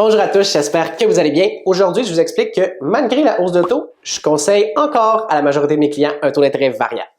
Bonjour à tous, j'espère que vous allez bien. Aujourd'hui, je vous explique que malgré la hausse de taux, je conseille encore à la majorité de mes clients un taux d'intérêt variable.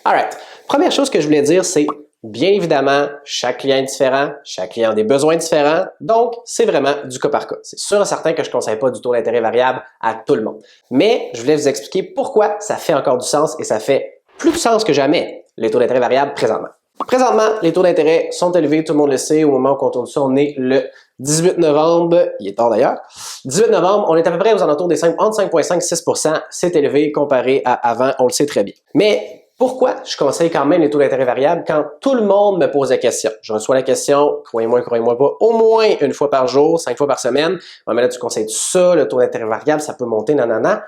Alright, première chose que je voulais dire, c'est bien évidemment, chaque client est différent, chaque client a des besoins différents, donc c'est vraiment du cas par cas. C'est sûr et certain que je ne conseille pas du taux d'intérêt variable à tout le monde. Mais je voulais vous expliquer pourquoi ça fait encore du sens et ça fait plus de sens que jamais, les taux d'intérêt variables présentement. Présentement, les taux d'intérêt sont élevés, tout le monde le sait, au moment où on tourne ça, on est le 18 novembre, il est tard d'ailleurs. 18 novembre, on est à peu près aux alentours des entre 5,5 et 6 %, c'est élevé comparé à avant, on le sait très bien. Mais pourquoi je conseille quand même les taux d'intérêt variables quand tout le monde me pose la question? Je reçois la question, croyez-moi pas, au moins une fois par jour, 5 fois par semaine. Mais là, tu conseilles ça, le taux d'intérêt variable, ça peut monter, nanana.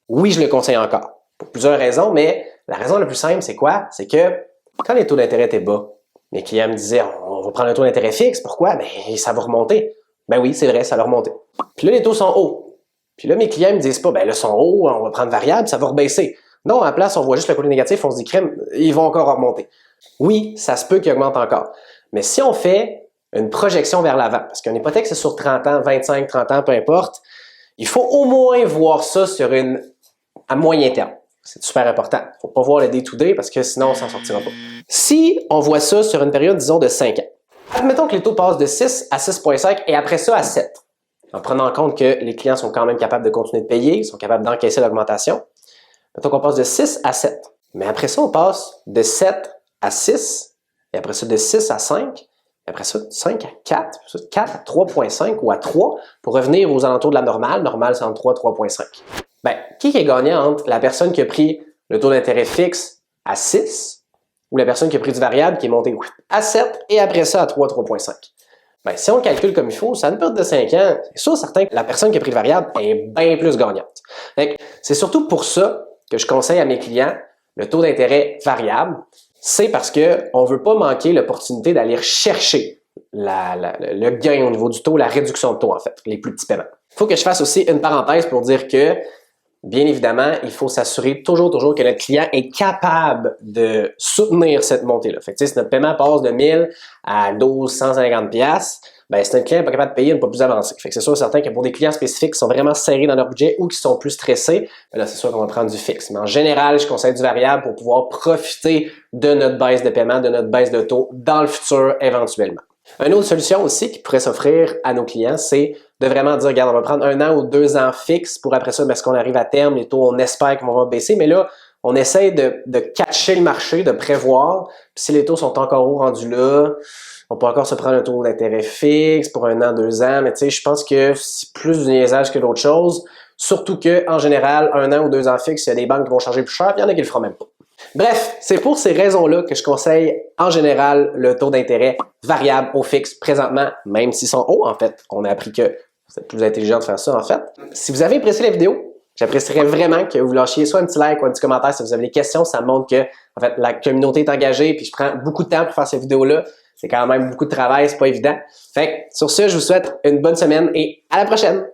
Oui, je le conseille encore. Pour plusieurs raisons, mais la raison la plus simple, c'est quoi? C'est que quand les taux d'intérêt étaient bas, mes clients me disaient, on va prendre un taux d'intérêt fixe. Pourquoi? Ben, ça va remonter. Ben oui, c'est vrai, ça va remonter. Puis là, les taux sont hauts. Puis là, mes clients me disent pas, ben là, ils sont hauts, on va prendre variable, ça va rebaisser. Non, à la place, on voit juste le côté négatif, on se dit crème, ils vont encore remonter. Oui, ça se peut qu'ils augmentent encore. Mais si on fait une projection vers l'avant, parce qu'une hypothèque, c'est sur 30 ans, 25, 30 ans, peu importe, il faut au moins voir ça à moyen terme. C'est super important. Il ne faut pas voir le day-to-day parce que sinon, on ne s'en sortira pas. Si on voit ça sur une période, disons, de 5 ans, admettons que les taux passent de 6 à 6,5 et après ça à 7, en prenant en compte que les clients sont quand même capables de continuer de payer, sont capables d'encaisser l'augmentation. Mettons qu'on passe de 6 à 7. Mais après ça, on passe de 7 à 6, et après ça, de 6 à 5, et après ça, de 5 à 4, 4 à 3,5 ou à 3 pour revenir aux alentours de la normale. Normale, c'est entre 3 et 3,5. Ben, qui est gagnant entre la personne qui a pris le taux d'intérêt fixe à 6 ou la personne qui a pris du variable qui est monté à 7 et après ça à 3, 3,5? Ben, si on le calcule comme il faut, ça a une période de 5 ans, c'est sûr certain que la personne qui a pris le variable est bien plus gagnante. C'est surtout pour ça que je conseille à mes clients le taux d'intérêt variable, c'est parce qu'on ne veut pas manquer l'opportunité d'aller chercher le gain au niveau du taux, la réduction de taux en fait, les plus petits paiements. Il faut que je fasse aussi une parenthèse pour dire que, bien évidemment, il faut s'assurer toujours que notre client est capable de soutenir cette montée-là. Fait que, si notre paiement passe de 1000 à 1250$, ben, si notre client n'est pas capable de payer, il n'est pas plus avancé. Fait que c'est sûr certain que pour des clients spécifiques qui sont vraiment serrés dans leur budget ou qui sont plus stressés, ben là, c'est sûr qu'on va prendre du fixe. Mais en général, je conseille du variable pour pouvoir profiter de notre baisse de paiement, de notre baisse de taux dans le futur éventuellement. Une autre solution aussi qui pourrait s'offrir à nos clients, c'est de vraiment dire, regarde, on va prendre 1 an ou 2 ans fixe pour après ça, parce qu'on arrive à terme, les taux, on espère qu'on va baisser, mais là, on essaie de catcher le marché, de prévoir. Puis si les taux sont encore hauts rendus là, on peut encore se prendre un taux d'intérêt fixe pour 1 an, 2 ans, mais tu sais, je pense que c'est plus du niaisage que d'autres choses. Surtout qu'en général, 1 an ou 2 ans fixe, il y a des banques qui vont charger plus cher, puis il y en a qui le feront même pas. Bref, c'est pour ces raisons-là que je conseille en général le taux d'intérêt variable au fixe présentement, même s'ils sont hauts en fait. On a appris que vous êtes plus intelligent de faire ça en fait. Si vous avez apprécié la vidéo, j'apprécierais vraiment que vous lâchiez soit un petit like ou un petit commentaire si vous avez des questions. Ça montre que en fait, la communauté est engagée puis je prends beaucoup de temps pour faire ces vidéos-là. C'est quand même beaucoup de travail, c'est pas évident. Fait que sur ce, je vous souhaite une bonne semaine et à la prochaine!